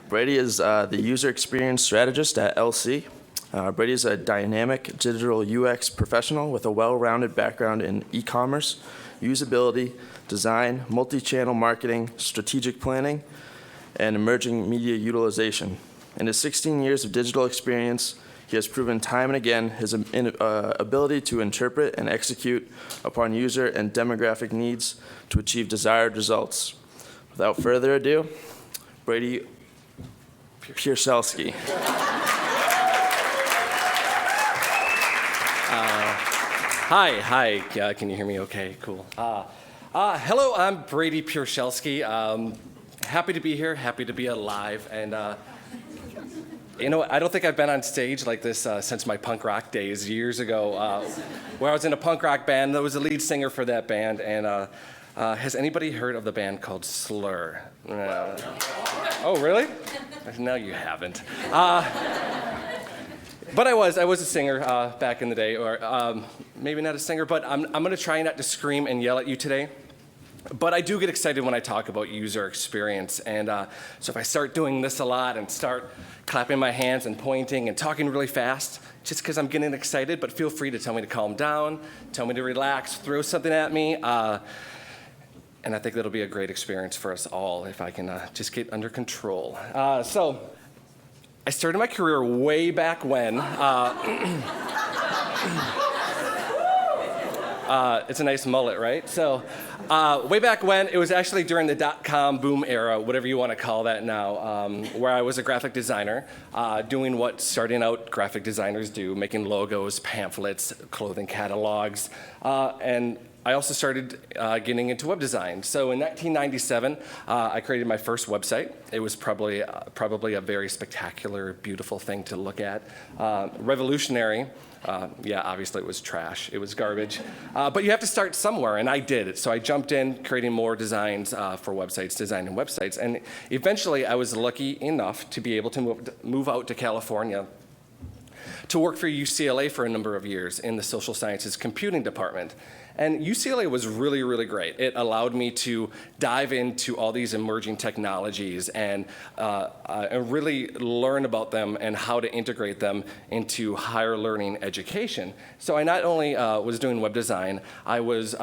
Brady is the user experience strategist at LC. Brady is a dynamic digital UX professional with a well-rounded background in e-commerce, usability, design, multi-channel marketing, strategic planning, and emerging media utilization. In his 16 years of digital experience, he has proven time and again his ability to interpret and execute upon user and demographic needs to achieve desired results. Without further ado, Brady Pierzchalski. Hi. Can you hear me okay? Cool. Hello, I'm Brady Pierzchalski. Happy to be here, happy to be alive, and I don't think I've been on stage like this since my punk rock days years ago, where I was in a punk rock band. I was the lead singer for that band, and has anybody heard of the band called Slur? Oh, really? No, you haven't. But I was a singer back in the day, or maybe not a singer, but I'm going to try not to scream and yell at you today. But I do get excited when I talk about user experience, and so if I start doing this a lot and start clapping my hands and pointing and talking really fast, just because I'm getting excited, but feel free to tell me to calm down, tell me to relax, throw something at me, and I think that'll be a great experience for us all if I can just get under control. So I started my career way back when. It's a nice mullet, right? So way back when, it was actually during the dot-com boom era, whatever you want to call that now, where I was a graphic designer, doing what starting out graphic designers do, making logos, pamphlets, clothing catalogs, and I also started getting into web design. So in 1997, I created my first website. It was probably a very spectacular, beautiful thing to look at. Revolutionary. Yeah, obviously it was trash. It was garbage. But you have to start somewhere, and I did it. So I jumped in, creating more designs for websites, designing websites. And eventually I was lucky enough to be able to move out to California to work for UCLA for a number of years in the social sciences computing department. And UCLA was really, really great. It allowed me to dive into all these emerging technologies and really learn about them and how to integrate them into higher learning education. So I not only was doing web design, I was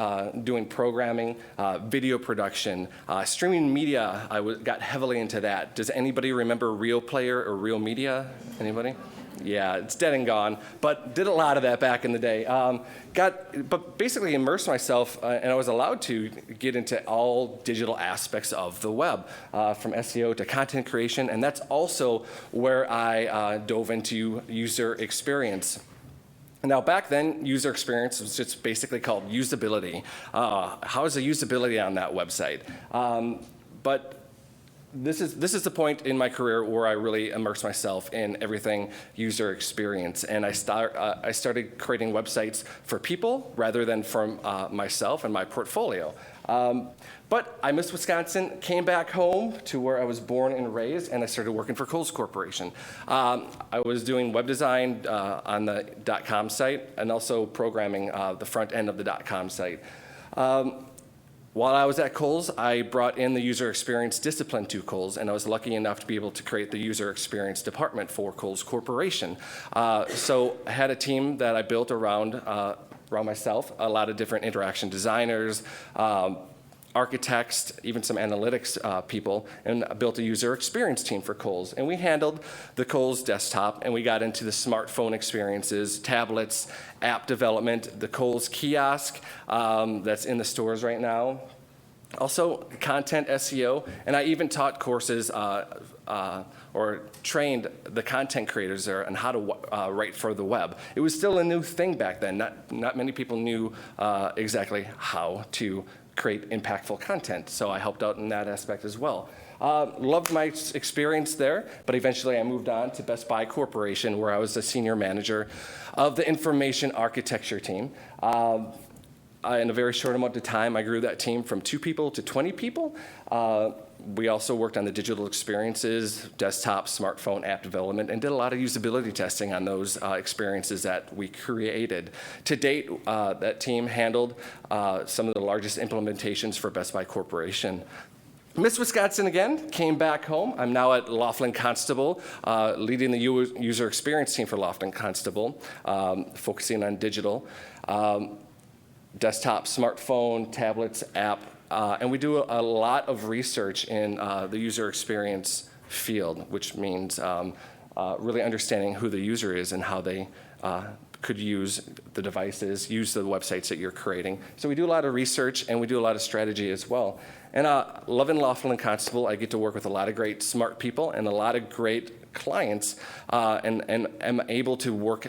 doing programming, video production, streaming media. I got heavily into that. Does anybody remember Real Player or Real Media? Anybody? Yeah, it's dead and gone, but did a lot of that back in the day. But basically immersed myself, and I was allowed to get into all digital aspects of the web, from SEO to content creation, and that's also where I dove into user experience. Now, back then, user experience was just basically called usability. How is the usability on that website? But this is the point in my career where I really immersed myself in everything user experience, and I started creating websites for people rather than for myself and my portfolio. But I missed Wisconsin, came back home to where I was born and raised, and I started working for Kohl's Corporation. I was doing web design on the .com site and also programming the front end of the .com site. While I was at Kohl's, I brought in the user experience discipline to Kohl's, and I was lucky enough to be able to create the user experience department for Kohl's Corporation. So I had a team that I built around myself, a lot of different interaction designers, architects, even some analytics people, and I built a user experience team for Kohl's. And we handled the Kohl's desktop, and we got into the smartphone experiences, tablets, app development, the Kohl's kiosk that's in the stores right now. Also, content SEO, and I even taught courses or trained the content creators there on how to write for the web. It was still a new thing back then. Not many people knew exactly how to create impactful content, so I helped out in that aspect as well. Loved my experience there, but eventually I moved on to Best Buy Corporation, where I was the senior manager of the information architecture team. In a very short amount of time, I grew that team from 2 people to 20 people. We also worked on the digital experiences, desktop, smartphone, app development, and did a lot of usability testing on those experiences that we created. To date, that team handled some of the largest implementations for Best Buy Corporation. Miss Wisconsin again, came back home. I'm now at Laughlin Constable, leading the user experience team for Laughlin Constable, focusing on digital, desktop, smartphone, tablets, app, and we do a lot of research in the user experience field, which means really understanding who the user is and how they could use the devices, use the websites that you're creating. So we do a lot of research and we do a lot of strategy as well. And loving Laughlin Constable, I get to work with a lot of great smart people and a lot of great clients, and am able to work,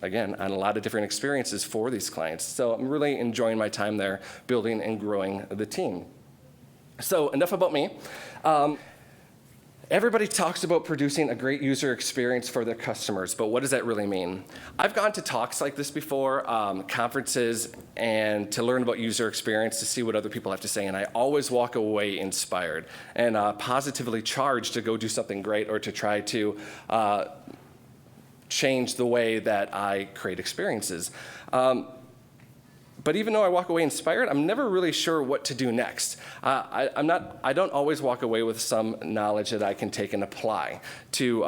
again, on a lot of different experiences for these clients. So I'm really enjoying my time there, building and growing the team. So enough about me. Everybody talks about producing a great user experience for their customers, but what does that really mean? I've gone to talks like this before, conferences, and to learn about user experience, to see what other people have to say, and I always walk away inspired and positively charged to go do something great or to try to change the way that I create experiences. But even though I walk away inspired, I'm never really sure what to do next. I don't always walk away with some knowledge that I can take and apply to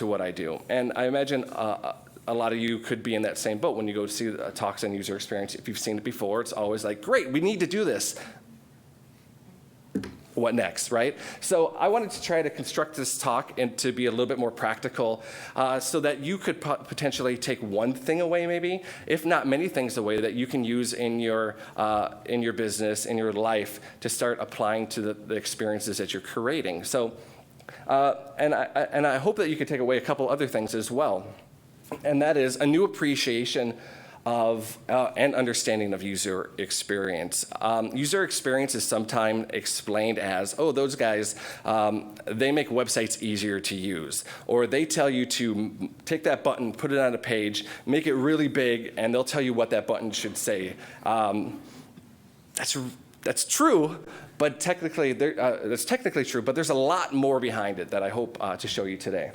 what I do. And I imagine a lot of you could be in that same boat when you go to see talks on user experience. If you've seen it before, it's always like, great, we need to do this. What next, right? So I wanted to try to construct this talk and to be a little bit more practical, so that you could potentially take one thing away, maybe, if not many things away that you can use in your business, in your life, to start applying to the experiences that you're creating. So, and I hope that you could take away a couple other things as well, and that is a new appreciation of and understanding of user experience. User experience is sometimes explained as, oh, those guys, they make websites easier to use. Or they tell you to take that button, put it on a page, make it really big, and they'll tell you what that button should say. That's true, but technically, that's technically true, but there's a lot more behind it that I hope to show you today.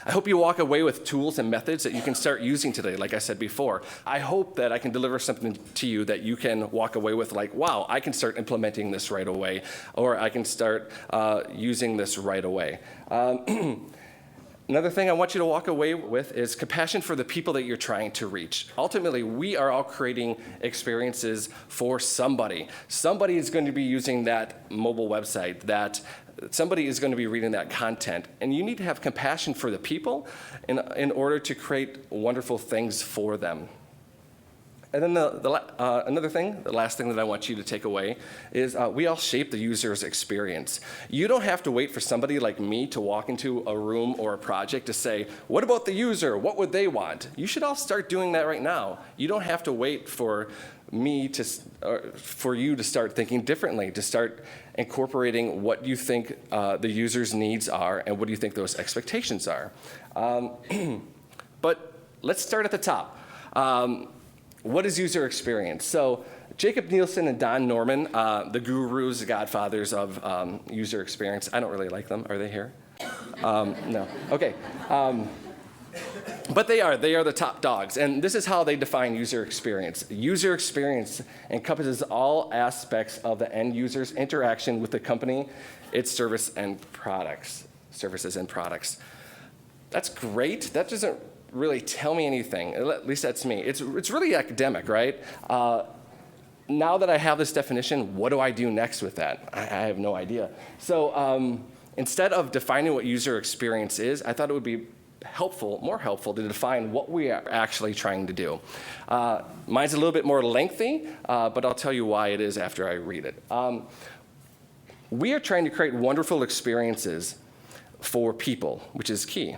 I hope you walk away with tools and methods that you can start using today, like I said before. I hope that I can deliver something to you that you can walk away with like, wow, I can start implementing this right away, or I can start using this right away. Another thing I want you to walk away with is compassion for the people that you're trying to reach. Ultimately, we are all creating experiences for somebody. Somebody is going to be using that mobile website, that somebody is going to be reading that content, and you need to have compassion for the people in order to create wonderful things for them. And then another thing, the last thing that I want you to take away is we all shape the user's experience. You don't have to wait for somebody like me to walk into a room or a project to say, what about the user? What would they want? You should all start doing that right now. You don't have to wait for for you to start thinking differently, to start incorporating what you think the user's needs are and what do you think those expectations are. But let's start at the top. What is user experience? So Jacob Nielsen and Don Norman, the gurus, the godfathers of user experience. I don't really like them. Are they here? No. Okay. But they are the top dogs, and this is how they define user experience. User experience encompasses all aspects of the end user's interaction with the company, its services and products. That's great. That doesn't really tell me anything, at least that's me. It's really academic, right? Now that I have this definition, what do I do next with that? I have no idea. So instead of defining what user experience is, I thought it would be more helpful to define what we are actually trying to do. Mine's a little bit more lengthy, but I'll tell you why it is after I read it. We are trying to create wonderful experiences for people, which is key.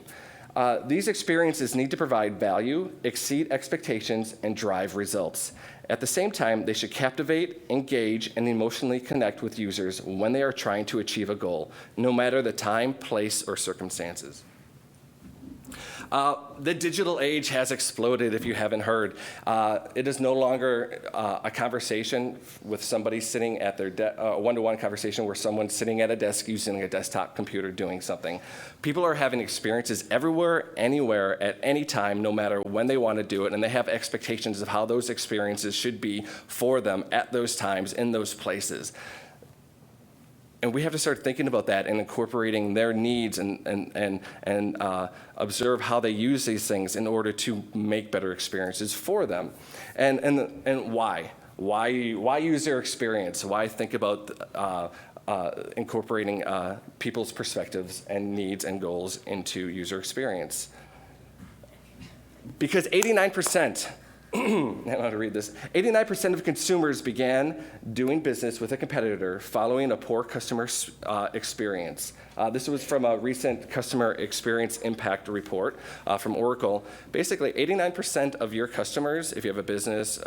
These experiences need to provide value, exceed expectations, and drive results. At the same time, they should captivate, engage, and emotionally connect with users when they are trying to achieve a goal, no matter the time, place, or circumstances. The digital age has exploded, if you haven't heard. It is no longer a conversation with somebody sitting at their a one-to-one conversation where someone's sitting at a desk using a desktop computer doing something. People are having experiences everywhere, anywhere, at any time, no matter when they want to do it, and they have expectations of how those experiences should be for them at those times, in those places. And we have to start thinking about that and incorporating their needs and observe how they use these things in order to make better experiences for them. And why? Why user experience? Why think about incorporating people's perspectives and needs and goals into user experience? Because 89%, I don't know how to read this. 89% of consumers began doing business with a competitor following a poor customer experience. This was from a recent customer experience impact report from Oracle. Basically, 89% of your customers, if you have a business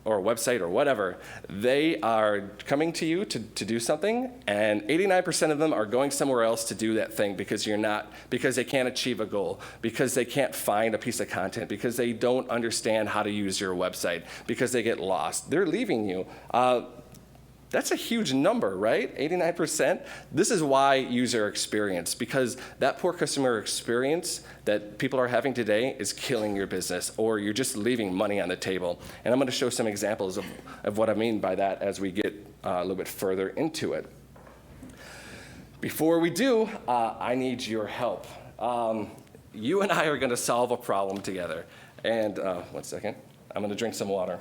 or a website or whatever, they are coming to you to do something, and 89% of them are going somewhere else to do that thing because they can't achieve a goal, because they can't find a piece of content, because they don't understand how to use your website, because they get lost. They're leaving you. That's a huge number, right? 89%. This is why user experience, because that poor customer experience that people are having today is killing your business, or you're just leaving money on the table. And I'm going to show some examples of what I mean by that as we get a little bit further into it. Before we do, I need your help. You and I are going to solve a problem together. And 1 second, I'm going to drink some water.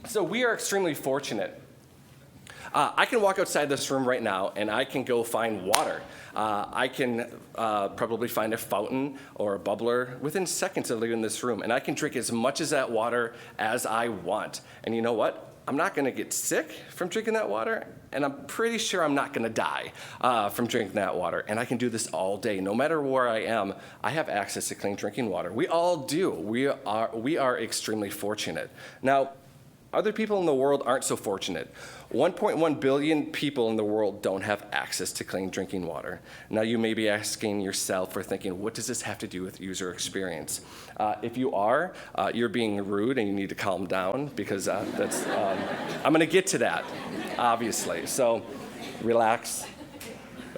So we are extremely fortunate. I can walk outside this room right now, and I can go find water. I can probably find a fountain or a bubbler within seconds of leaving this room, and I can drink as much of that water as I want. And you know what? I'm not going to get sick from drinking that water, and I'm pretty sure I'm not going to die from drinking that water. And I can do this all day. No matter where I am, I have access to clean drinking water. We all do. We are extremely fortunate. Now, other people in the world aren't so fortunate. 1.1 billion people in the world don't have access to clean drinking water. Now you may be asking yourself or thinking, what does this have to do with user experience? If you are, you're being rude and you need to calm down, because that's, I'm gonna get to that, obviously, so relax.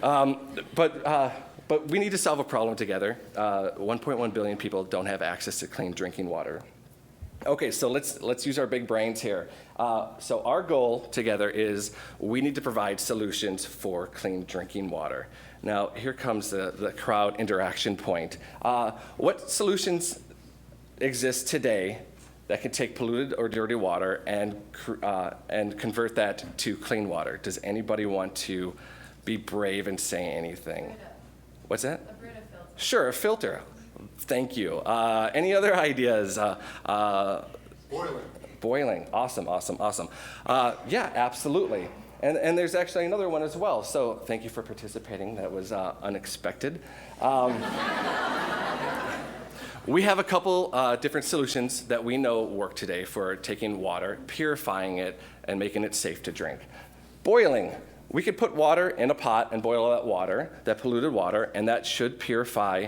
But we need to solve a problem together. 1.1 billion people don't have access to clean drinking water. Okay, so let's use our big brains here. So our goal together is we need to provide solutions for clean drinking water. Now, here comes the crowd interaction point. What solutions exist today that can take polluted or dirty water and convert that to clean water? Does anybody want to be brave and say anything? What's that? A Brita filter. Sure, a filter. Thank you. Any other ideas? Boiling. Awesome. Yeah, absolutely. And there's actually another one as well. So thank you for participating. That was unexpected. We have a couple different solutions that we know work today for taking water, purifying it, and making it safe to drink. Boiling. We could put water in a pot and boil that water, that polluted water, and that should purify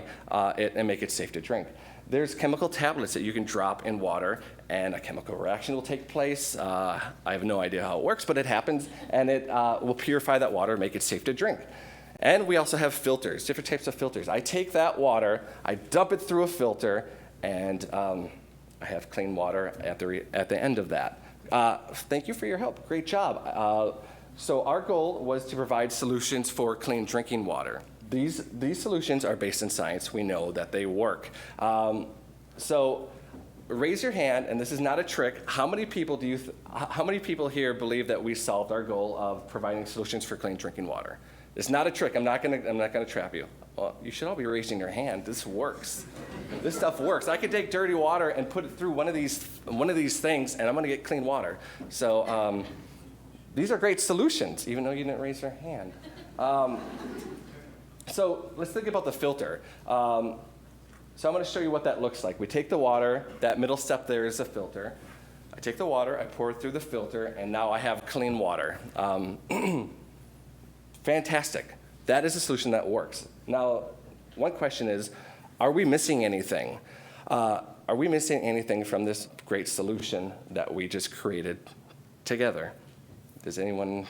it and make it safe to drink. There's chemical tablets that you can drop in water, and a chemical reaction will take place. I have no idea how it works, but it happens, and it will purify that water, make it safe to drink. And we also have filters, different types of filters. I take that water, I dump it through a filter, and I have clean water at the end of that. Thank you for your help. Great job. So our goal was to provide solutions for clean drinking water. These solutions are based in science. We know that they work. So raise your hand, and this is not a trick. How many people here believe that we solved our goal of providing solutions for clean drinking water? It's not a trick. I'm not gonna trap you. Well, you should all be raising your hand. This works. This stuff works. I could take dirty water and put it through one of these things, and I'm gonna get clean water. So. These are great solutions, even though you didn't raise your hand. So let's think about the filter. So I'm going to show you what that looks like. We take the water, that middle step there is a filter. I take the water, I pour it through the filter, and now I have clean water. Fantastic. That is a solution that works. Now, one question is, are we missing anything? Are we missing anything from this great solution that we just created together? Does anyone?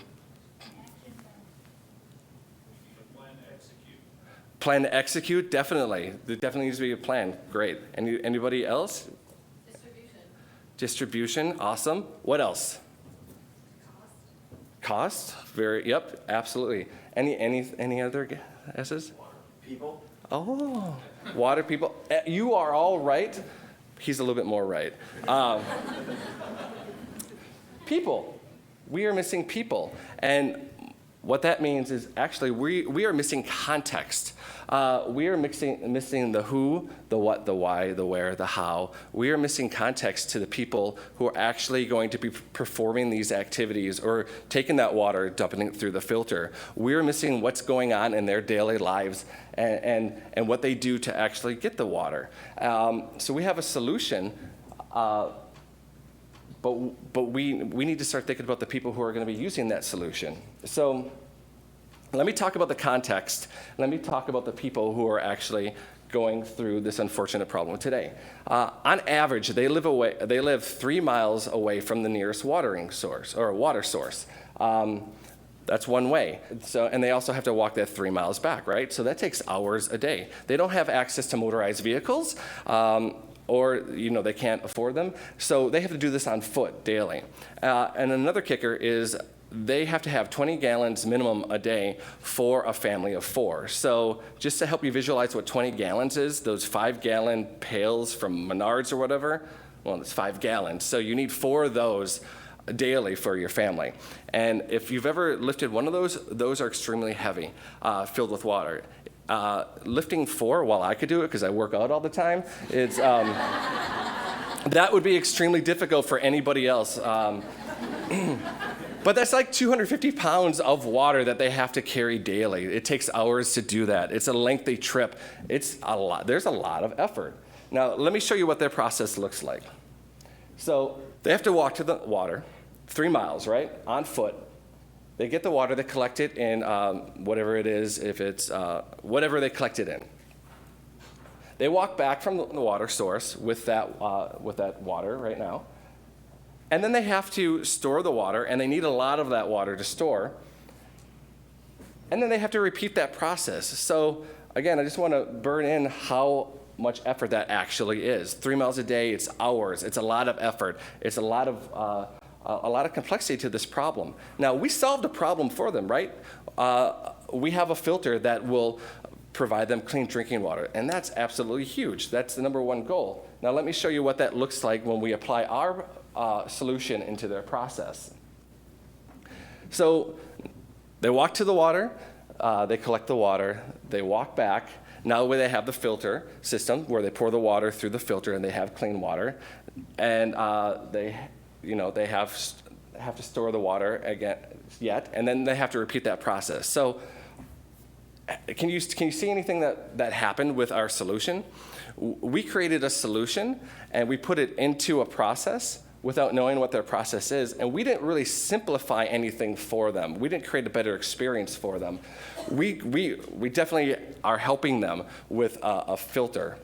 Plan to execute? Definitely. There definitely needs to be a plan. Great. Anybody else? Distribution. Distribution. Awesome. What else? Cost? Yep, absolutely. Any other guesses? People? Oh, water people. You are all right. He's a little bit more right. People. We are missing people. And what that means is actually we are missing context. We are missing the who, the what, the why, the where, the how. We are missing context to the people who are actually going to be performing these activities or taking that water, dumping it through the filter. We are missing what's going on in their daily lives and what they do to actually get the water. So we have a solution, but we need to start thinking about the people who are going to be using that solution. So let me talk about the context. Let me talk about the people who are actually going through this unfortunate problem today. On average, they live 3 miles away from the nearest watering source or water source. That's one way. And they also have to walk that 3 miles back, right? So that takes hours a day. They don't have access to motorized vehicles. Or they can't afford them. So they have to do this on foot daily. And another kicker is they have to have 20 gallons minimum a day for a family of 4. So just to help you visualize what 20 gallons is, those 5-gallon pails from Menards or whatever, well, it's 5 gallons. So you need 4 of those daily for your family. And if you've ever lifted one of those are extremely heavy, filled with water. Lifting 4, while I could do it because I work out all the time, it's that would be extremely difficult for anybody else. But that's like 250 pounds of water that they have to carry daily. It takes hours to do that. It's a lengthy trip. It's a lot. There's a lot of effort. Now, let me show you what their process looks like. So they have to walk to the water, 3 miles, right, on foot. They get the water, they collect it in whatever it is, if it's whatever they collect it in. They walk back from the water source with that water right now. And then they have to store the water, and they need a lot of that water to store. And then they have to repeat that process. So again, I just want to burn in how much effort that actually is. 3 miles a day, it's hours, it's a lot of effort, it's a lot of complexity to this problem. Now, we solved a problem for them, right? We have a filter that will provide them clean drinking water, and that's absolutely huge. That's the number one goal. Now, let me show you what that looks like when we apply our solution into their process. So they walk to the water, they collect the water, they walk back. Now they have the filter system where they pour the water through the filter and they have clean water, and they have to store the water again and then they have to repeat that process. So can you see anything that happened with our solution? We created a solution and we put it into a process without knowing what their process is, and we didn't really simplify anything for them. We didn't create a better experience for them. We definitely are helping them with a filter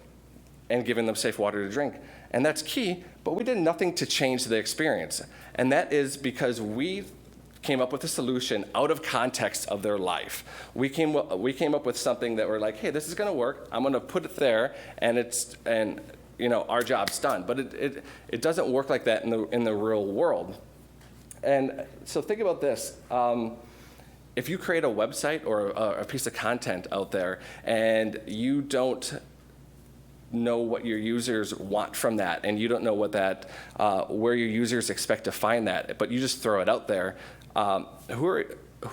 and giving them safe water to drink. And that's key, but we did nothing to change the experience. And that is because we came up with a solution out of context of their life. We came up with something that we're like, hey, this is gonna work. I'm gonna put it there, and our job's done. But it doesn't work like that in the real world. And so think about this. If you create a website or a piece of content out there and you don't know what your users want from that, and you don't know what where your users expect to find that, but you just throw it out there, who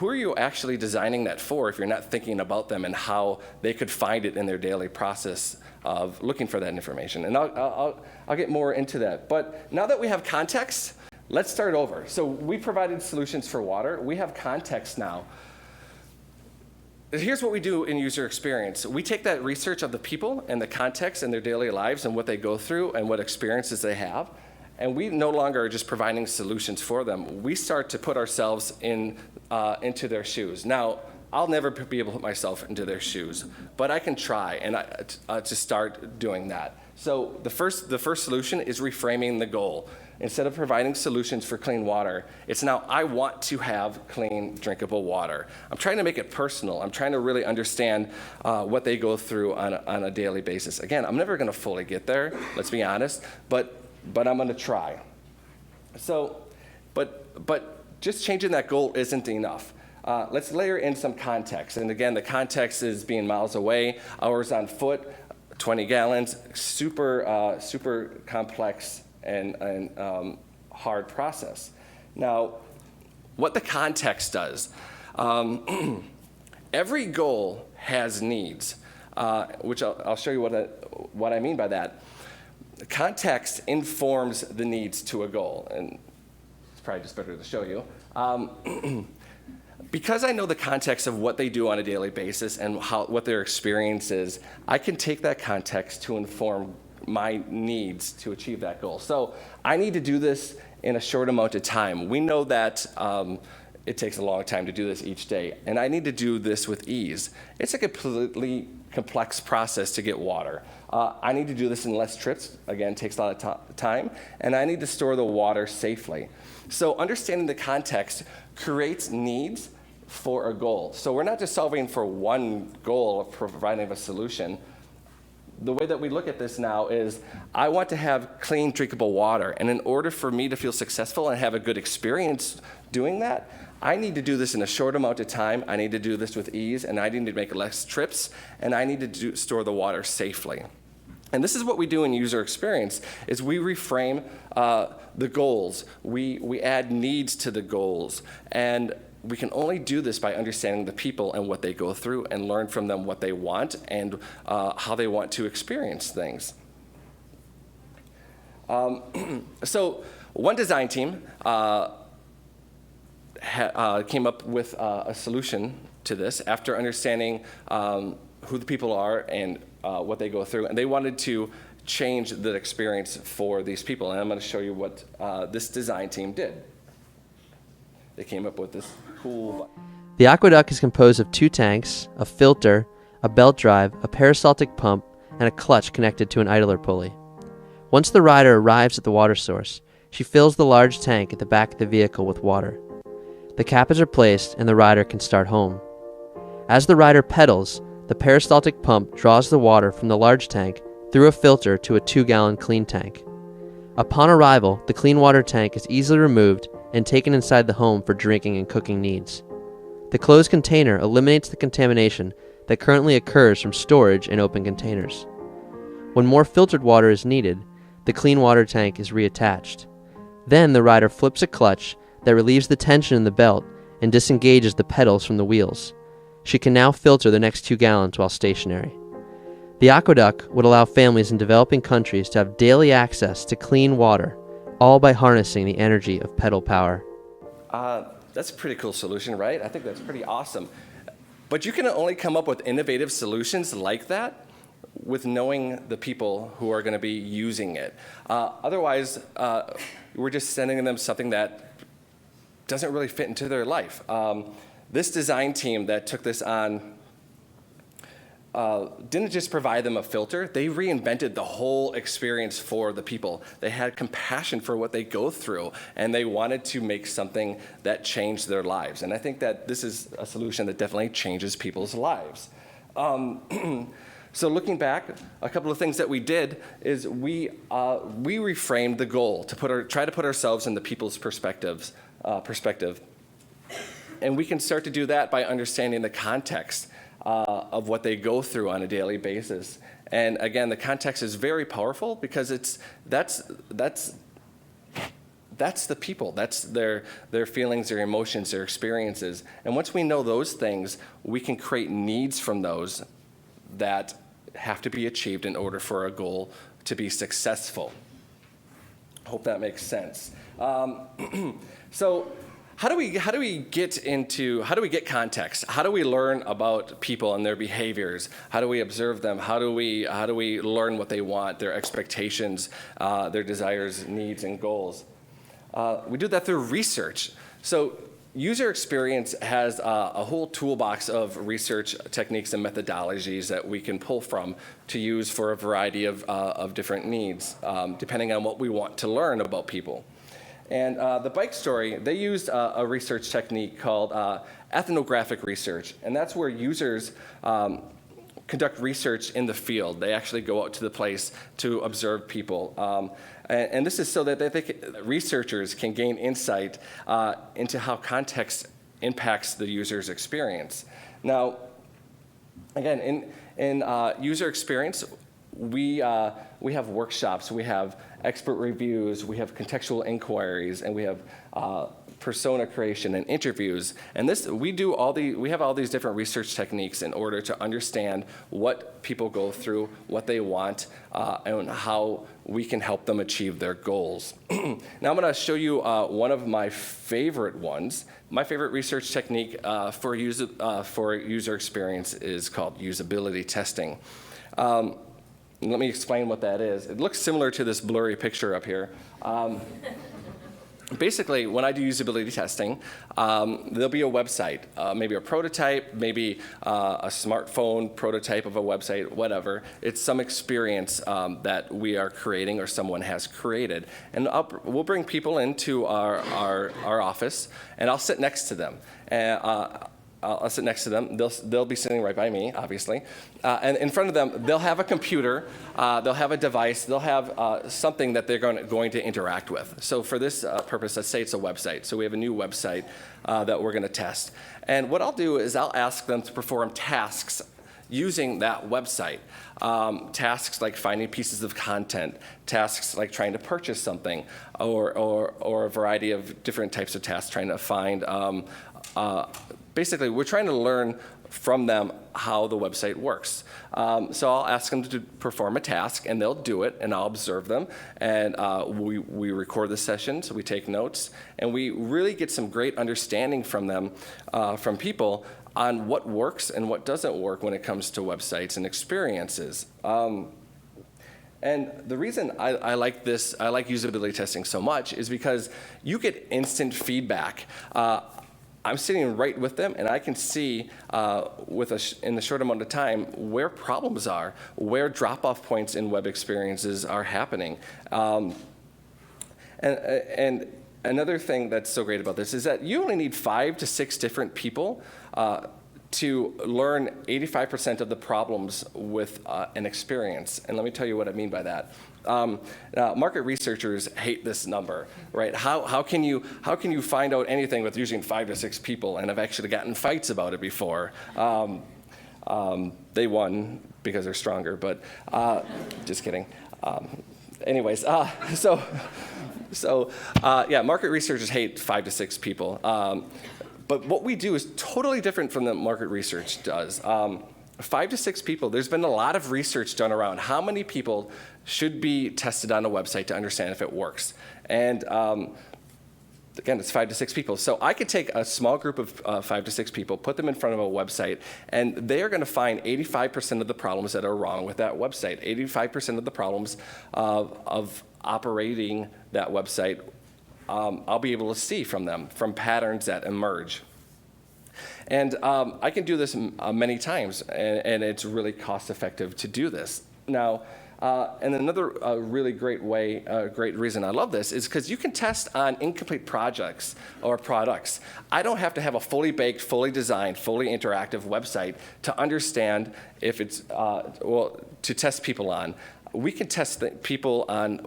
are you actually designing that for if you're not thinking about them and how they could find it in their daily process of looking for that information? And I'll get more into that. But now that we have context, let's start over. So we provided solutions for water. We have context now. Here's what we do in user experience. We take that research of the people and the context and their daily lives and what they go through and what experiences they have, and we no longer are just providing solutions for them. We start to put ourselves into their shoes. Now, I'll never be able to put myself into their shoes, but I can try to start doing that. So the first solution is reframing the goal. Instead of providing solutions for clean water, it's now I want to have clean, drinkable water. I'm trying to make it personal. I'm trying to really understand what they go through on a daily basis. Again, I'm never going to fully get there, let's be honest, but I'm going to try. So, but just changing that goal isn't enough. Let's layer in some context. And again, the context is being miles away, hours on foot, 20 gallons, super complex and hard process. Now, what the context does, every goal has needs, which I'll show you what I mean by that. Context informs the needs to a goal, and it's probably just better to show you. Because I know the context of what they do on a daily basis and what their experience is, I can take that context to inform my needs to achieve that goal. So I need to do this in a short amount of time. We know that it takes a long time to do this each day, and I need to do this with ease. It's a completely complex process to get water. I need to do this in less trips. Again, it takes a lot of time, and I need to store the water safely. So understanding the context creates needs for a goal. So we're not just solving for one goal of providing a solution. The way that we look at this now is I want to have clean, drinkable water. And in order for me to feel successful and have a good experience doing that, I need to do this in a short amount of time. I need to do this with ease, and I need to make less trips, and I need to store the water safely. And this is what we do in user experience, is we reframe the goals. We add needs to the goals. And we can only do this by understanding the people and what they go through and learn from them what they want and how they want to experience things. So one design team came up with a solution to this after understanding who the people are and what they go through. And they wanted to change the experience for these people. And I'm going to show you what this design team did. They came up with this cool... The aqueduct is composed of 2 tanks, a filter, a belt drive, a peristaltic pump, and a clutch connected to an idler pulley. Once the rider arrives at the water source, she fills the large tank at the back of the vehicle with water. The cap is replaced and the rider can start home. As the rider pedals, the peristaltic pump draws the water from the large tank through a filter to a 2-gallon clean tank. Upon arrival, the clean water tank is easily removed and taken inside the home for drinking and cooking needs. The closed container eliminates the contamination that currently occurs from storage in open containers. When more filtered water is needed, the clean water tank is reattached. Then the rider flips a clutch that relieves the tension in the belt and disengages the pedals from the wheels. She can now filter the next 2 gallons while stationary. The aqueduct would allow families in developing countries to have daily access to clean water, all by harnessing the energy of pedal power. That's a pretty cool solution, right? I think that's pretty awesome. But you can only come up with innovative solutions like that with knowing the people who are going to be using it. Otherwise, we're just sending them something that doesn't really fit into their life. This design team that took this on didn't just provide them a filter, they reinvented the whole experience for the people. They had compassion for what they go through, and they wanted to make something that changed their lives. And I think that this is a solution that definitely changes people's lives. So looking back, a couple of things that we did is we reframed the goal to try to put ourselves in the people's perspective. And we can start to do that by understanding the context of what they go through on a daily basis. And again, the context is very powerful because that's the people. That's their feelings, their emotions, their experiences. And once we know those things, we can create needs from those that have to be achieved in order for a goal to be successful. Hope that makes sense. So how do we get context? How do we learn about people and their behaviors? How do we observe them? How do we learn what they want, their expectations, their desires, needs, and goals? We do that through research. So user experience has a whole toolbox of research techniques and methodologies that we can pull from to use for a variety of different needs, depending on what we want to learn about people. And the Bike Story, they used a research technique called ethnographic research, and that's where users conduct research in the field. They actually go out to the place to observe people. And this is so that researchers can gain insight into how context impacts the user's experience. Now, again, in user experience, we have workshops, we have expert reviews, we have contextual inquiries, and we have persona creation and interviews. And we have all these different research techniques in order to understand what people go through, what they want, and how we can help them achieve their goals. Now I'm going to show you one of my favorite ones. My favorite research technique for user experience is called usability testing. Let me explain what that is. It looks similar to this blurry picture up here. Basically, when I do usability testing, there'll be a website, maybe a prototype, maybe a smartphone prototype of a website, whatever. It's some experience that we are creating or someone has created. And we'll bring people into our office, and I'll sit next to them. I'll sit next to them. They'll be sitting right by me, obviously. And in front of them, they'll have a computer, they'll have a device, they'll have something that they're going to interact with. So for this purpose, let's say it's a website. So we have a new website that we're going to test. And what I'll do is I'll ask them to perform tasks using that website. Tasks like finding pieces of content, tasks like trying to purchase something, or a variety of different types of tasks, trying to find basically, we're trying to learn from them how the website works. So I'll ask them to perform a task, and they'll do it, and I'll observe them. And we record the session, so we take notes, and we really get some great understanding from them, from people, on what works and what doesn't work when it comes to websites and experiences. And the reason I like usability testing so much is because you get instant feedback. I'm sitting right with them, and I can see in the short amount of time where problems are, where drop-off points in web experiences are happening. And another thing that's so great about this is that you only need 5 to 6 different people to learn 85% of the problems with an experience. And let me tell you what I mean by that. Market researchers hate this number, right? How can you find out anything with using 5 to 6 people? And I've actually gotten fights about it before. They won because they're stronger, but just kidding. Anyways, market researchers hate 5 to 6 people. But what we do is totally different from the market research does. 5 to 6 people, there's been a lot of research done around how many people should be tested on a website to understand if it works. And again, it's 5 to 6 people. So I could take a small group of 5 to 6 people, put them in front of a website, and they're going to find 85% of the problems that are wrong with that website. 85% of the problems of operating that website, I'll be able to see from them, from patterns that emerge. And I can do this many times, and it's really cost-effective to do this. Now, and another really great reason I love this is because you can test on incomplete projects or products. I don't have to have a fully baked, fully designed, fully interactive website to understand if it's, to test people on. We can test people on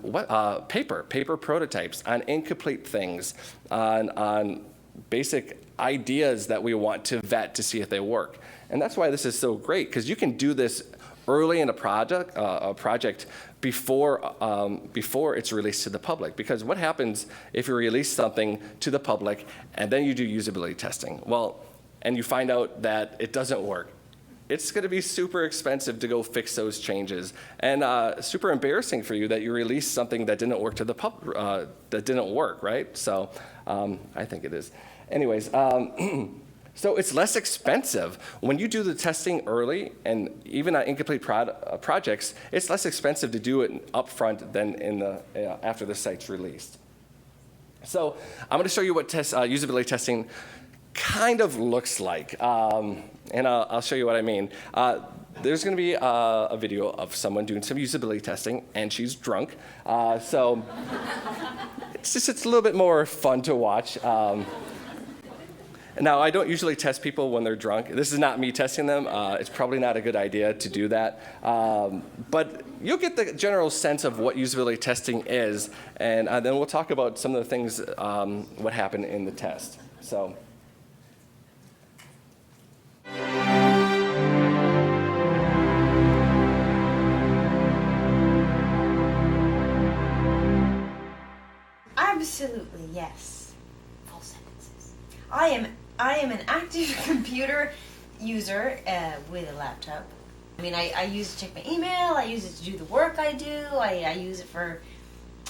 paper prototypes, on incomplete things, on basic ideas that we want to vet to see if they work. And that's why this is so great, because you can do this early in a project before it's released to the public. Because what happens if you release something to the public and then you do usability testing? Well, and you find out that it doesn't work. It's going to be super expensive to go fix those changes, and super embarrassing for you that you released something that didn't work to the public, that didn't work, right? So I think it is. Anyways, so it's less expensive. When you do the testing early, and even on incomplete projects, it's less expensive to do it upfront than after the site's released. So I'm going to show you what usability testing kind of looks like, and I'll show you what I mean. There's going to be a video of someone doing some usability testing, and she's drunk, so it's a little bit more fun to watch. Now, I don't usually test people when they're drunk. This is not me testing them. It's probably not a good idea to do that. But you'll get the general sense of what usability testing is, and then we'll talk about some of the things, what happened in the test. So. Absolutely, yes. Full sentences. I am an active computer user with a laptop. I mean, I use it to check my email. I use it to do the work I do. I use it for.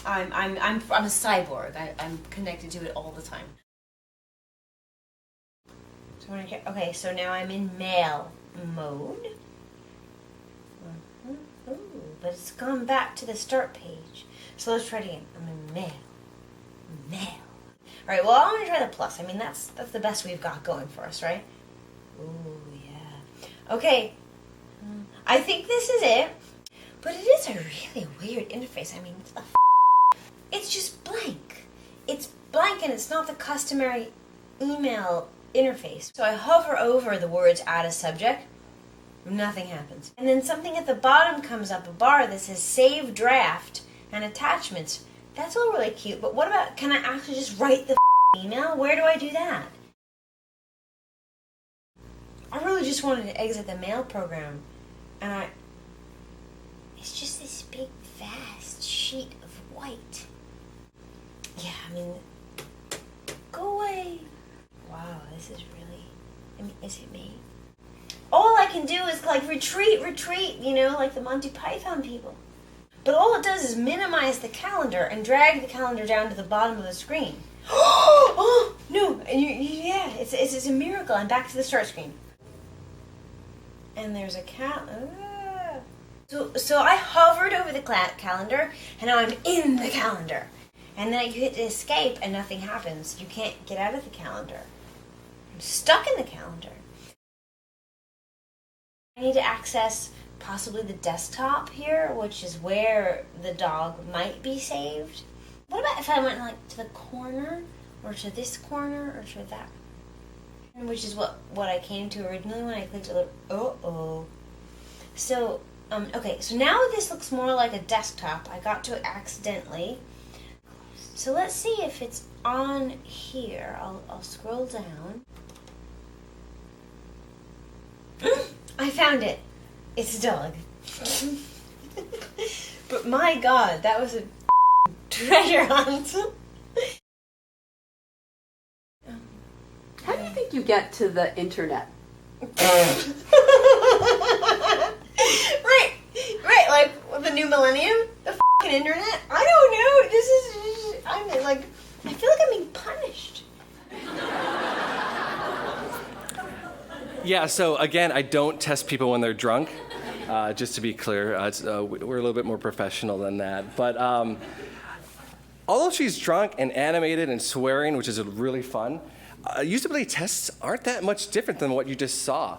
I'm a cyborg. I'm connected to it all the time. So when okay, so now I'm in mail mode. Ooh, but it's gone back to the start page. So let's try it again. I'm in mail. Mail. All right. Well, I'm gonna try the plus. I mean, that's the best we've got going for us, right? Ooh, yeah. Okay. I think this is it. But it is a really weird interface. I mean, what the it's just blank. It's blank, and it's not the customary email interface. So I hover over the words "add a subject." Nothing happens. And then something at the bottom comes up, a bar that says "save draft" and attachments. That's all really cute, but what about, can I actually just write the email? Where do I do that? I really just wanted to exit the mail program, and it's just this big, vast sheet of white. Yeah, I mean, go away. Wow, this is really, I mean, is it me? All I can do is like retreat, you know, like the Monty Python people. But all it does is minimize the calendar and drag the calendar down to the bottom of the screen. Oh, no. Yeah, it's a miracle. I'm back to the start screen. And there's a So I hovered over the calendar, and now I'm in the calendar. And then you hit escape, and nothing happens. You can't get out of the calendar. I'm stuck in the calendar. I need to access possibly the desktop here, which is where the dog might be saved. What about if I went like to the corner, or to this corner, or to that? Which is what I came to originally when I clicked a little. So okay, so now this looks more like a desktop. I got to it accidentally. So let's see if it's on here. I'll scroll down. I found it. It's a dog. But my God, that was a treasure hunt. How do you think you get to the internet? Right, like the new millennium, the f***ing internet. I don't know. I'm like, I feel like I'm being punished. Yeah, so again, I don't test people when they're drunk, just to be clear. We're a little bit more professional than that. But although she's drunk and animated and swearing, which is really fun, usability tests aren't that much different than what you just saw.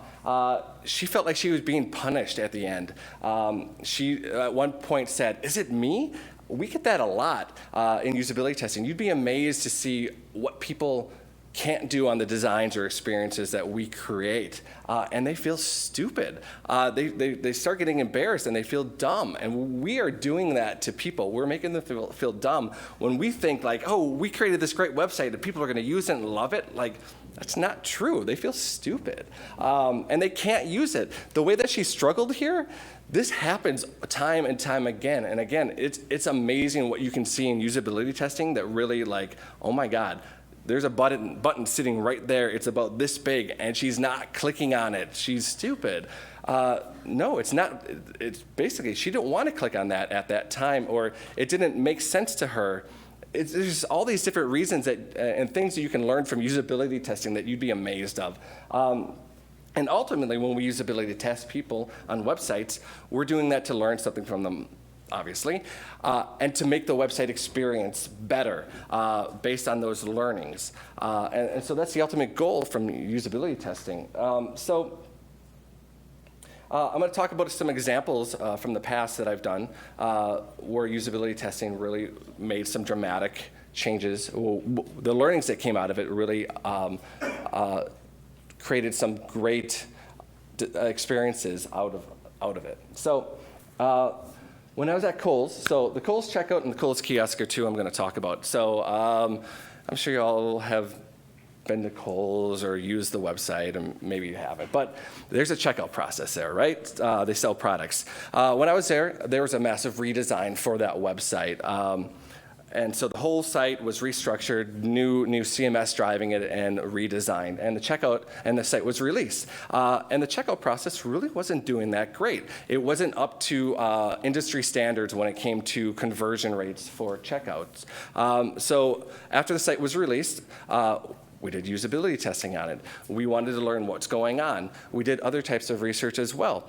She felt like she was being punished at the end. She, at one point, said, "Is it me?" We get that a lot in usability testing. You'd be amazed to see what people can't do on the designs or experiences that we create, and they feel stupid. They start getting embarrassed and they feel dumb, and we are doing that to people. We're making them feel dumb when we think like, oh, we created this great website and people are going to use it and love it. Like, that's not true. They feel stupid, and they can't use it. The way that she struggled here, this happens time and time again. And again, it's amazing what you can see in usability testing that really like, oh my God, there's a button sitting right there. It's about this big, and she's not clicking on it. She's stupid. No, it's not. It's basically she didn't want to click on that at that time, or it didn't make sense to her. There's just all these different reasons that and things that you can learn from usability testing that you'd be amazed of. And ultimately, when we usability test people on websites, we're doing that to learn something from them, obviously, and to make the website experience better based on those learnings. And so that's the ultimate goal from usability testing. So I'm going to talk about some examples from the past that I've done where usability testing really made some dramatic changes, the learnings that came out of it really created some great experiences out of it. So when I was at Kohl's, so the Kohl's checkout and the Kohl's kiosk are two I'm going to talk about. So I'm sure you all have been to Kohl's or used the website, and maybe you haven't, but there's a checkout process there, right? They sell products. When I was there was a massive redesign for that website. And so the whole site was restructured, new CMS driving it, and redesigned. And the checkout and the site was released. And the checkout process really wasn't doing that great. It wasn't up to industry standards when it came to conversion rates for checkouts. So after the site was released, we did usability testing on it. We wanted to learn what's going on. We did other types of research as well.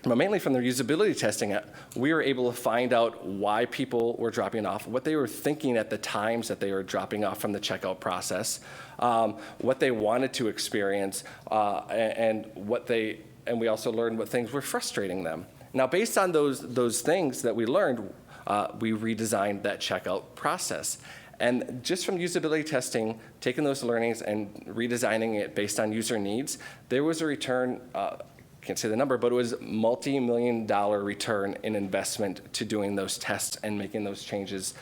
But mainly from the usability testing, we were able to find out why people were dropping off, what they were thinking at the times that they were dropping off from the checkout process, what they wanted to experience, and we also learned what things were frustrating them. Now, based on those things that we learned, we redesigned that checkout process. And just from usability testing, taking those learnings and redesigning it based on user needs, there was a return. Can't say the number, but it was multi-million-dollar return in investment to doing those tests and making those changes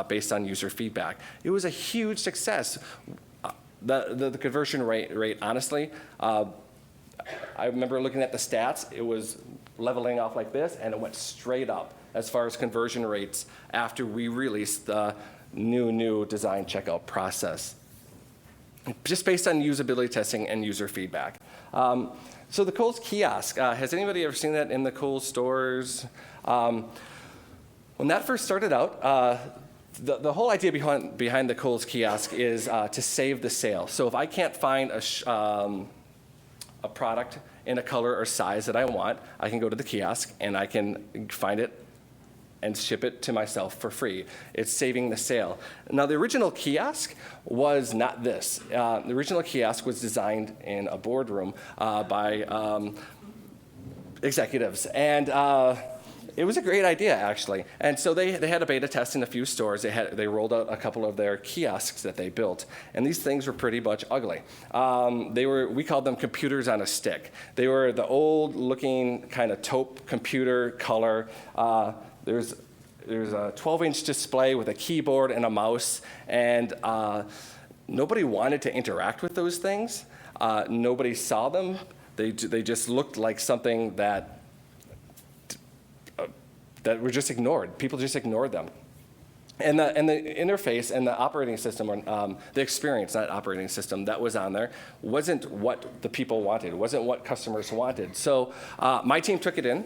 based on user feedback. It was a huge success. The conversion rate, honestly, I remember looking at the stats. It was leveling off like this, and it went straight up as far as conversion rates after we released the new design checkout process, just based on usability testing and user feedback. So the Kohl's kiosk, has anybody ever seen that in the Kohl's stores? When that first started out, the whole idea behind the Kohl's kiosk is to save the sale. So if I can't find a product in a color or size that I want, I can go to the kiosk and I can find it and ship it to myself for free. It's saving the sale. Now, the original kiosk was not this. The original kiosk was designed in a boardroom by executives. And it was a great idea, actually. And so they had a beta test in a few stores. They rolled out a couple of their kiosks that they built. And these things were pretty much ugly. We called them computers on a stick. They were the old-looking kind of taupe computer color. There's a 12-inch display with a keyboard and a mouse, and nobody wanted to interact with those things. Nobody saw them. They just looked like something that were just ignored. People just ignored them. And the interface and the operating system, the experience, not operating system, that was on there wasn't what the people wanted. It wasn't what customers wanted. So my team took it in.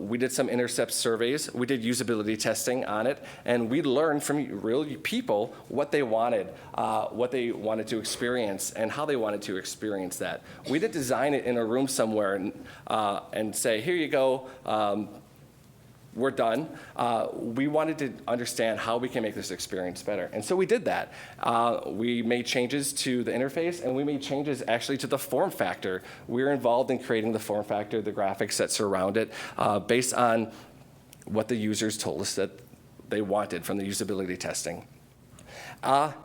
We did some intercept surveys. We did usability testing on it. And we learned from real people what they wanted to experience, and how they wanted to experience that. We didn't design it in a room somewhere and say, here you go. We're done. We wanted to understand how we can make this experience better. And so we did that. We made changes to the interface, and we made changes actually to the form factor. We were involved in creating the form factor, the graphics that surround it, based on what the users told us that they wanted from the usability testing.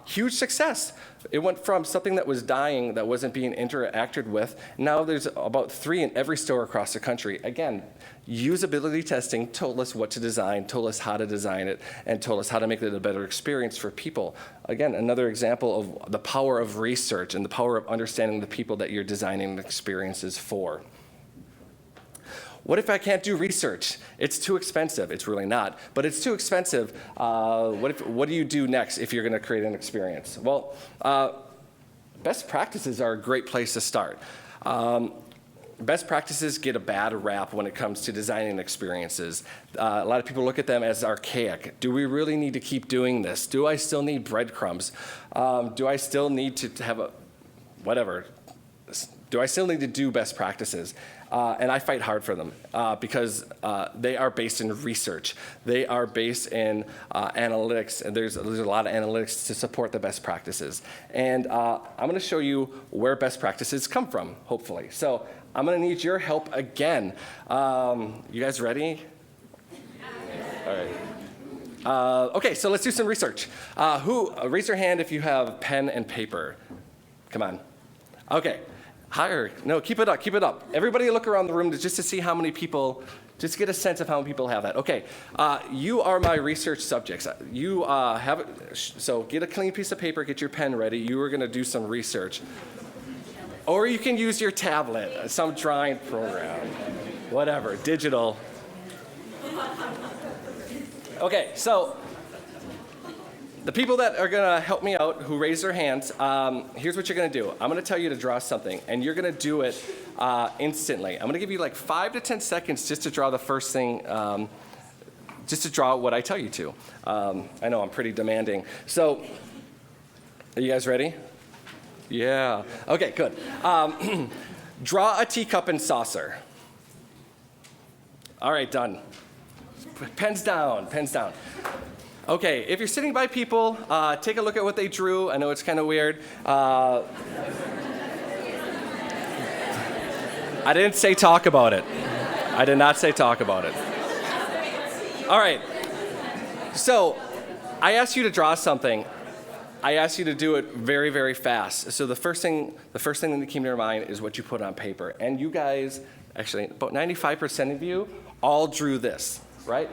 Huge success. It went from something that was dying, that wasn't being interacted with. Now there's about 3 in every store across the country. Again, usability testing told us what to design, told us how to design it, and told us how to make it a better experience for people. Again, another example of the power of research and the power of understanding the people that you're designing experiences for. What if I can't do research? It's too expensive. It's really not, but it's too expensive. What do you do next if you're going to create an experience? Well, best practices are a great place to start. Best practices get a bad rap when it comes to designing experiences. A lot of people look at them as archaic. Do we really need to keep doing this? Do I still need breadcrumbs? Do I still need to have whatever? Do I still need to do best practices? And I fight hard for them because they are based in research. They are based in analytics, and there's a lot of analytics to support the best practices. And I'm going to show you where best practices come from, hopefully. So I'm going to need your help again. You guys ready? All right. Okay, so let's do some research. Raise your hand if you have pen and paper. Come on. Okay, higher. No, keep it up, keep it up. Everybody look around the room just to see how many people, just get a sense of how many people have that. Okay, you are my research subjects. You so get a clean piece of paper, get your pen ready. You are gonna do some research. Or you can use your tablet, some drawing program, whatever, digital. Okay, so the people that are going to help me out, who raise their hands, here's what you're going to do. I'm going to tell you to draw something, and you're going to do it instantly. I'm going to give you like 5 to 10 seconds just to draw the first thing, just to draw what I tell you to. I know I'm pretty demanding. So, are you guys ready? Yeah. Okay, good. Draw a teacup and saucer. All right, done. Pens down, pens down. Okay, if you're sitting by people, take a look at what they drew. I know it's kind of weird. I didn't say talk about it. I did not say talk about it. All right. So I asked you to draw something. I asked you to do it very, very fast. So the first thing that came to your mind is what you put on paper. And you guys, actually, about 95% of you all drew this, right?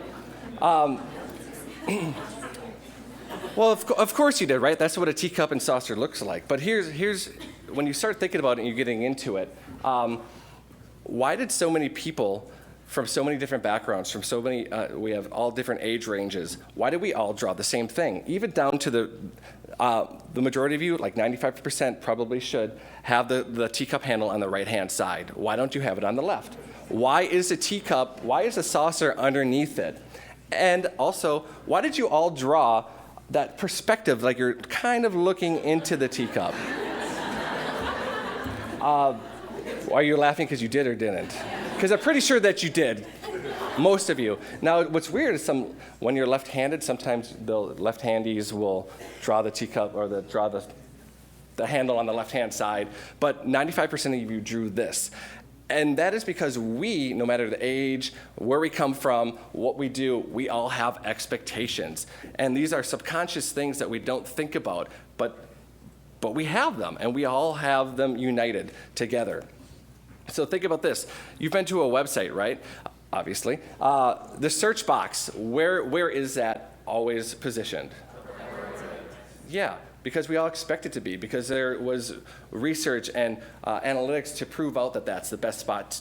Well, of course you did, right? That's what a teacup and saucer looks like. But here's when you start thinking about it and you're getting into it, why did so many people from so many different backgrounds, from so many, we have all different age ranges, why did we all draw the same thing? Even down to the majority of you, like 95% probably should have the teacup handle on the right-hand side. Why don't you have it on the left? Why is a saucer underneath it? And also, why did you all draw that perspective, like you're kind of looking into the teacup? Are you laughing because you did or didn't? Because I'm pretty sure that you did, most of you. Now, what's weird is when you're left-handed, sometimes the left-handies will draw the teacup or draw the handle on the left-hand side, but 95% of you drew this. And that is because we, no matter the age, where we come from, what we do, we all have expectations. And these are subconscious things that we don't think about, but we have them, and we all have them united together. So think about this. You've been to a website, right? Obviously. The search box, where is that always positioned? Yeah. Because we all expect it to be, because there was research and analytics to prove out that that's the best spot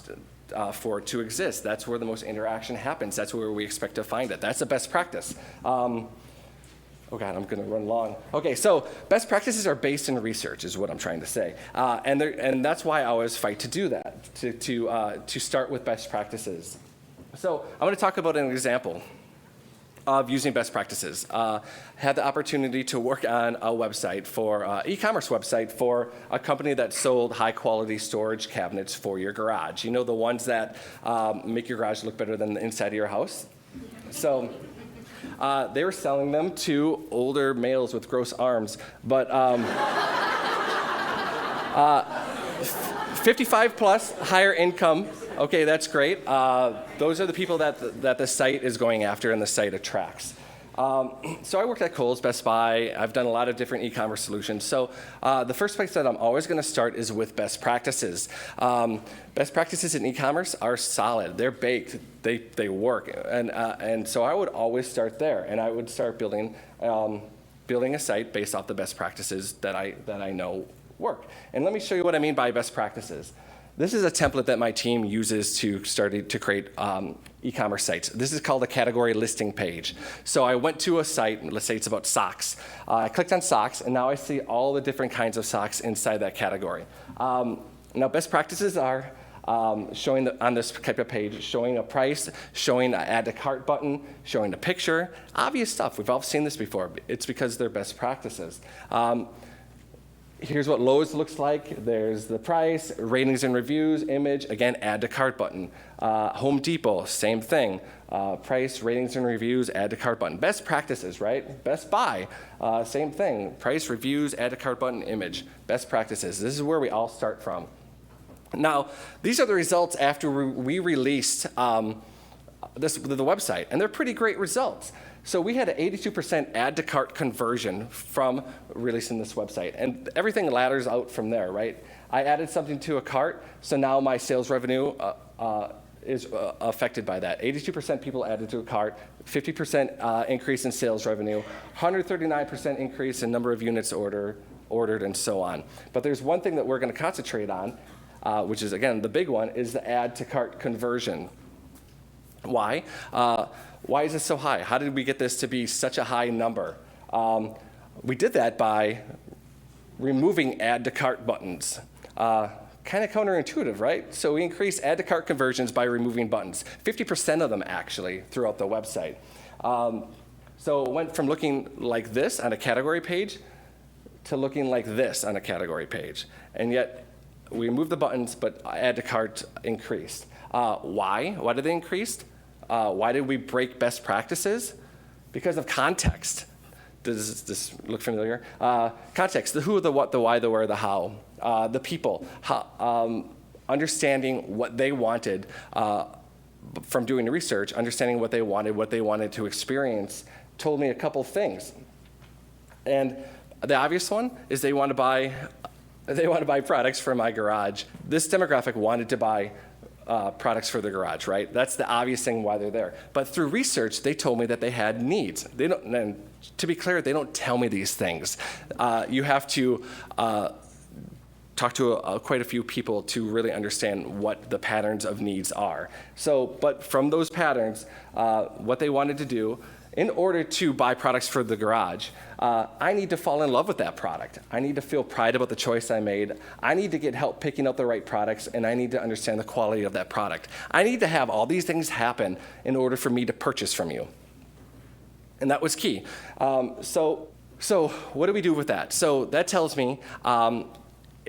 for it to exist. That's where the most interaction happens. That's where we expect to find it. That's the best practice. Oh God, I'm going to run long. Okay, so best practices are based in research, is what I'm trying to say, and that's why I always fight to do that, to start with best practices. So I'm going to talk about an example of using best practices. Had the opportunity to work on a website e-commerce website for a company that sold high quality storage cabinets for your garage. You know, the ones that make your garage look better than the inside of your house? So they were selling them to older males with gross arms, but 55 plus, higher income. Okay, that's great. Those are the people that the site is going after and the site attracts. So I worked at Kohl's, Best Buy. I've done a lot of different e-commerce solutions. So the first place that I'm always going to start is with best practices. Best practices in e-commerce are solid. They're baked. They work. And so I would always start there. And I would start building a site based off the best practices that I know work. And let me show you what I mean by best practices. This is a template that my team uses to create e-commerce sites. This is called a category listing page. So I went to a site, let's say it's about socks. I clicked on socks, and now I see all the different kinds of socks inside that category. Now, best practices are showing on this type of page, showing a price, showing an add to cart button, showing a picture. Obvious stuff. We've all seen this before. It's because they're best practices. Here's what Lowe's looks like. There's the price, ratings and reviews, image, again, add to cart button. Home Depot, same thing. Price, ratings and reviews, add to cart button. Best practices, right? Best Buy, same thing. Price, reviews, add to cart button, image. Best practices. This is where we all start from. Now, these are the results after we released the website, and they're pretty great results. So we had an 82% add to cart conversion from releasing this website. And everything ladders out from there, right? I added something to a cart, so now my sales revenue is affected by that. 82% people added to a cart, 50% increase in sales revenue, 139% increase in number of units ordered, and so on. But there's one thing that we're going to concentrate on, which is, again, the big one, is the add to cart conversion. Why? Why is this so high? How did we get this to be such a high number? We did that by removing add to cart buttons. Kind of counterintuitive, right? So we increased add to cart conversions by removing buttons. 50% of them, actually, throughout the website. So it went from looking like this on a category page to looking like this on a category page. And yet, we removed the buttons, but add to cart increased. Why? Why did they increase? Why did we break best practices? Because of context. Does this look familiar? Context, the who, the what, the why, the where, the how. The people, understanding what they wanted from doing the research, understanding what they wanted to experience, told me a couple things. And the obvious one is they want to buy products for my garage. This demographic wanted to buy products for the garage, right? That's the obvious thing why they're there. But through research, they told me that they had needs. They don't, and to be clear, they don't tell me these things. You have to talk to quite a few people to really understand what the patterns of needs are. So, but from those patterns, what they wanted to do, in order to buy products for the garage, I need to fall in love with that product. I need to feel pride about the choice I made. I need to get help picking out the right products, and I need to understand the quality of that product. I need to have all these things happen in order for me to purchase from you. And that was key. So what do we do with that? So that tells me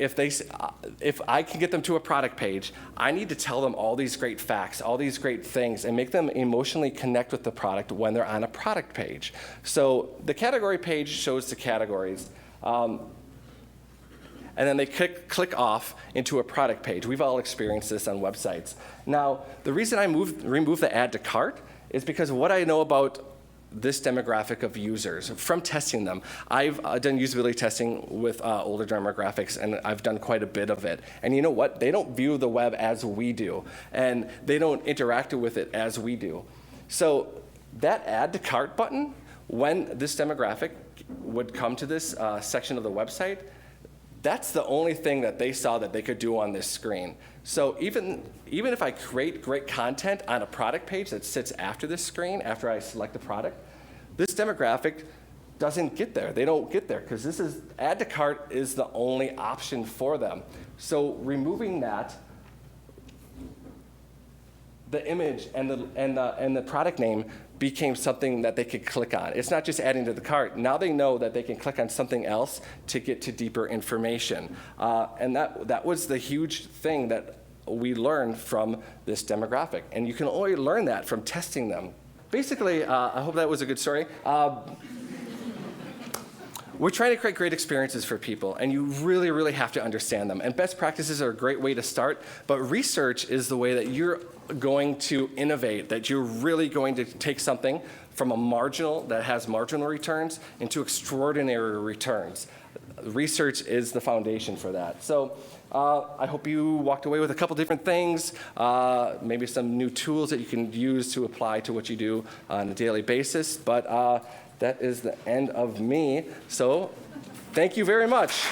if I can get them to a product page, I need to tell them all these great facts, all these great things, and make them emotionally connect with the product when they're on a product page. So the category page shows the categories, and then they click off into a product page. We've all experienced this on websites. Now, the reason I removed the add to cart is because of what I know about this demographic of users from testing them. I've done usability testing with older demographics, and I've done quite a bit of it. And you know what? They don't view the web as we do, and they don't interact with it as we do. So that add to cart button, when this demographic would come to this section of the website, that's the only thing that they saw that they could do on this screen. So even if I create great content on a product page that sits after this screen, after I select the product, this demographic doesn't get there. They don't get there because this is add to cart is the only option for them. So removing that, the image and the product name became something that they could click on. It's not just adding to the cart. Now they know that they can click on something else to get to deeper information. And that was the huge thing that we learned from this demographic. And you can only learn that from testing them. Basically, I hope that was a good story. We're trying to create great experiences for people, and you really, really have to understand them. And best practices are a great way to start, but research is the way that you're going to innovate, that you're really going to take something from a marginal, that has marginal returns, into extraordinary returns. Research is the foundation for that. So I hope you walked away with a couple different things, maybe some new tools that you can use to apply to what you do on a daily basis, but that is the end of me. So thank you very much.